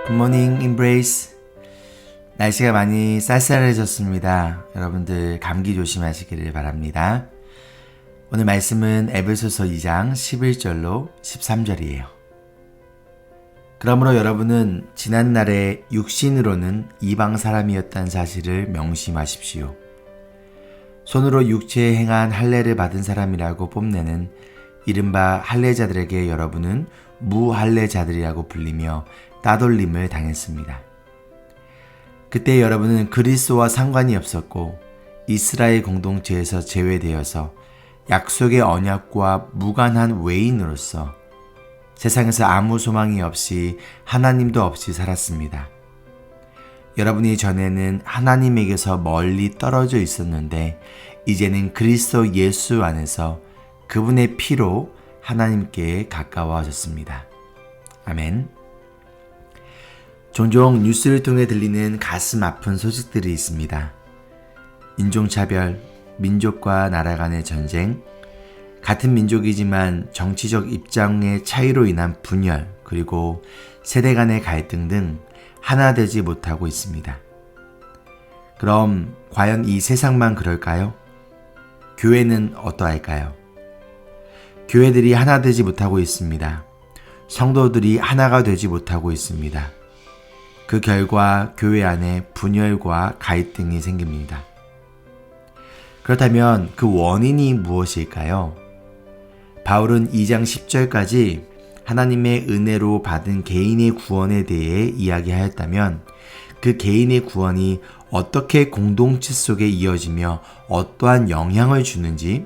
굿모닝 임브레이스. 날씨가 많이 쌀쌀해졌습니다. 여러분들 감기 조심하시기를 바랍니다. 오늘 말씀은 에베소서 2장 11절로 13절이에요. 그러므로 여러분은 지난날에 육신으로는 이방 사람이었다는 사실을 명심하십시오. 손으로 육체에 행한 할례를 받은 사람이라고 뽐내는 이른바 할례자들에게 여러분은 무할례자들이라고 불리며 따돌림을 당했습니다. 그때 여러분은 그리스도와 상관이 없었고 이스라엘 공동체에서 제외되어서 약속의 언약과 무관한 외인으로서 세상에서 아무 소망이 없이 하나님도 없이 살았습니다. 여러분이 전에는 하나님에게서 멀리 떨어져 있었는데 이제는 그리스도 예수 안에서 그분의 피로 하나님께 가까워졌습니다. 아멘. 종종 뉴스를 통해 들리는 가슴 아픈 소식들이 있습니다. 인종차별, 민족과 나라 간의 전쟁, 같은 민족이지만 정치적 입장의 차이로 인한 분열, 그리고 세대 간의 갈등 등 하나 되지 못하고 있습니다. 그럼 과연 이 세상만 그럴까요? 교회는 어떠할까요? 교회들이 하나 되지 못하고 있습니다. 성도들이 하나가 되지 못하고 있습니다. 그 결과 교회 안에 분열과 갈등이 생깁니다. 그렇다면 그 원인이 무엇일까요? 바울은 2장 10절까지 하나님의 은혜로 받은 개인의 구원에 대해 이야기하였다면 그 개인의 구원이 어떻게 공동체 속에 이어지며 어떠한 영향을 주는지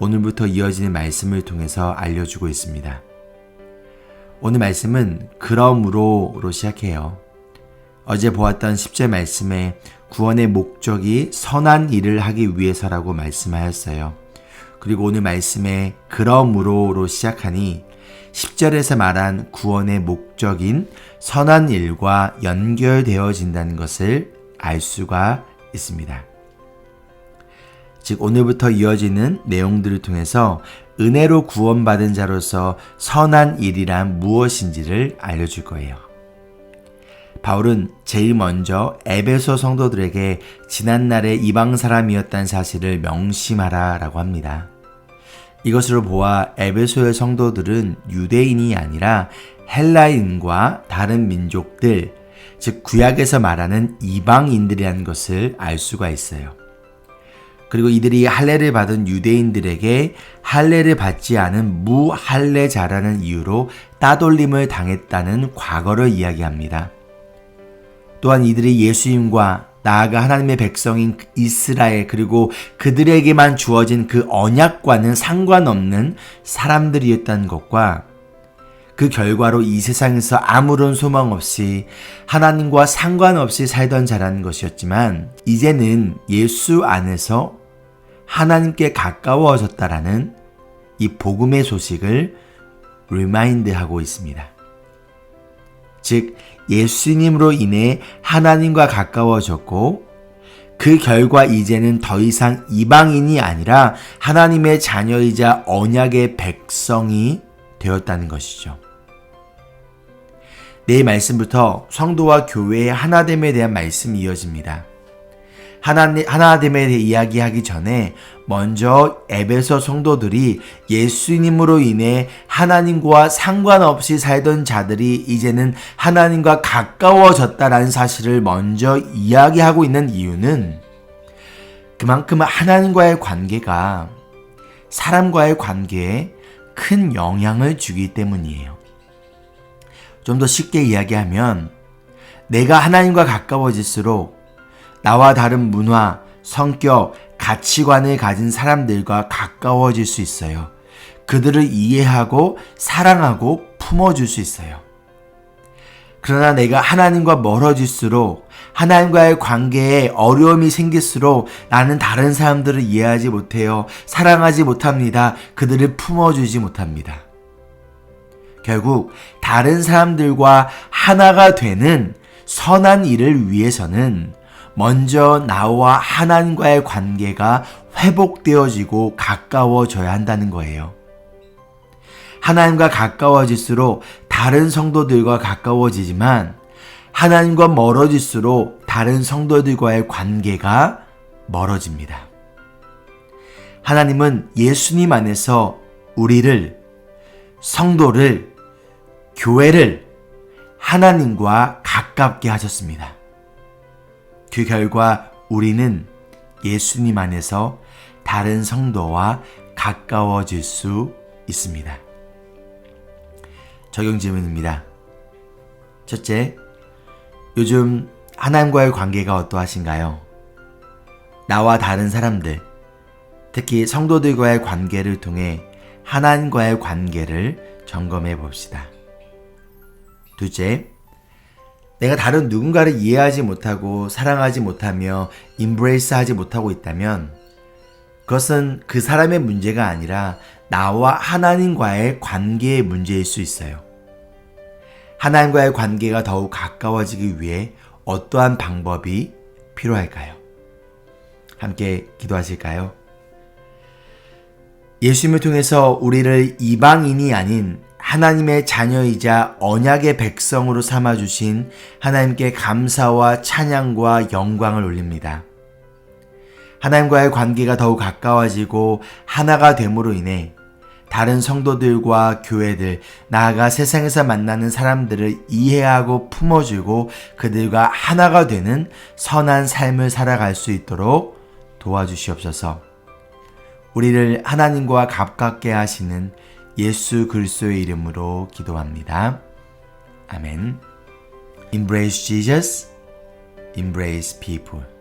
오늘부터 이어지는 말씀을 통해서 알려주고 있습니다. 오늘 말씀은 그러므로로 시작해요. 어제 보았던 10절 말씀에 구원의 목적이 선한 일을 하기 위해서라고 말씀하였어요. 그리고 오늘 말씀에 그러므로로 시작하니 10절에서 말한 구원의 목적인 선한 일과 연결되어진다는 것을 알 수가 있습니다. 즉 오늘부터 이어지는 내용들을 통해서 은혜로 구원받은 자로서 선한 일이란 무엇인지를 알려줄 거예요. 바울은 제일 먼저 에베소 성도들에게 지난날에 이방 사람이었다는 사실을 명심하라 라고 합니다. 이것으로 보아 에베소의 성도들은 유대인이 아니라 헬라인과 다른 민족들, 즉 구약에서 말하는 이방인들이라는 것을 알 수가 있어요. 그리고 이들이 할례를 받은 유대인들에게 할례를 받지 않은 무할례자라는 이유로 따돌림을 당했다는 과거를 이야기합니다. 또한 이들이 예수님과 나아가 하나님의 백성인 이스라엘 그리고 그들에게만 주어진 그 언약과는 상관없는 사람들이었다는 것과 그 결과로 이 세상에서 아무런 소망 없이 하나님과 상관없이 살던 자라는 것이었지만 이제는 예수 안에서 하나님께 가까워졌다라는 이 복음의 소식을 리마인드하고 있습니다. 즉 예수님으로 인해 하나님과 가까워졌고 그 결과 이제는 더 이상 이방인이 아니라 하나님의 자녀이자 언약의 백성이 되었다는 것이죠. 내일 말씀부터 성도와 교회의 하나됨에 대한 말씀이 이어집니다. 하나됨에 대해 이야기하기 전에 먼저 에베소 성도들이 예수님으로 인해 하나님과 상관없이 살던 자들이 이제는 하나님과 가까워졌다라는 사실을 먼저 이야기하고 있는 이유는 그만큼 하나님과의 관계가 사람과의 관계에 큰 영향을 주기 때문이에요. 좀 더 쉽게 이야기하면 내가 하나님과 가까워질수록 나와 다른 문화, 성격, 가치관을 가진 사람들과 가까워질 수 있어요. 그들을 이해하고 사랑하고 품어줄 수 있어요. 그러나 내가 하나님과 멀어질수록 하나님과의 관계에 어려움이 생길수록 나는 다른 사람들을 이해하지 못해요. 사랑하지 못합니다. 그들을 품어주지 못합니다. 결국 다른 사람들과 하나가 되는 선한 일을 위해서는 먼저 나와 하나님과의 관계가 회복되어지고 가까워져야 한다는 거예요. 하나님과 가까워질수록 다른 성도들과 가까워지지만 하나님과 멀어질수록 다른 성도들과의 관계가 멀어집니다. 하나님은 예수님 안에서 우리를, 성도를, 교회를 하나님과 가깝게 하셨습니다. 그 결과 우리는 예수님 안에서 다른 성도와 가까워질 수 있습니다. 적용 질문입니다. 첫째, 요즘 하나님과의 관계가 어떠하신가요? 나와 다른 사람들, 특히 성도들과의 관계를 통해 하나님과의 관계를 점검해 봅시다. 둘째, 내가 다른 누군가를 이해하지 못하고 사랑하지 못하며 임브레이스하지 못하고 있다면 그것은 그 사람의 문제가 아니라 나와 하나님과의 관계의 문제일 수 있어요. 하나님과의 관계가 더욱 가까워지기 위해 어떠한 방법이 필요할까요? 함께 기도하실까요? 예수님을 통해서 우리를 이방인이 아닌 하나님의 자녀이자 언약의 백성으로 삼아주신 하나님께 감사와 찬양과 영광을 올립니다. 하나님과의 관계가 더욱 가까워지고 하나가 됨으로 인해 다른 성도들과 교회들, 나아가 세상에서 만나는 사람들을 이해하고 품어주고 그들과 하나가 되는 선한 삶을 살아갈 수 있도록 도와주시옵소서. 우리를 하나님과 가깝게 하시는 예수 그리스도의 이름으로 기도합니다. 아멘. Embrace Jesus, embrace people.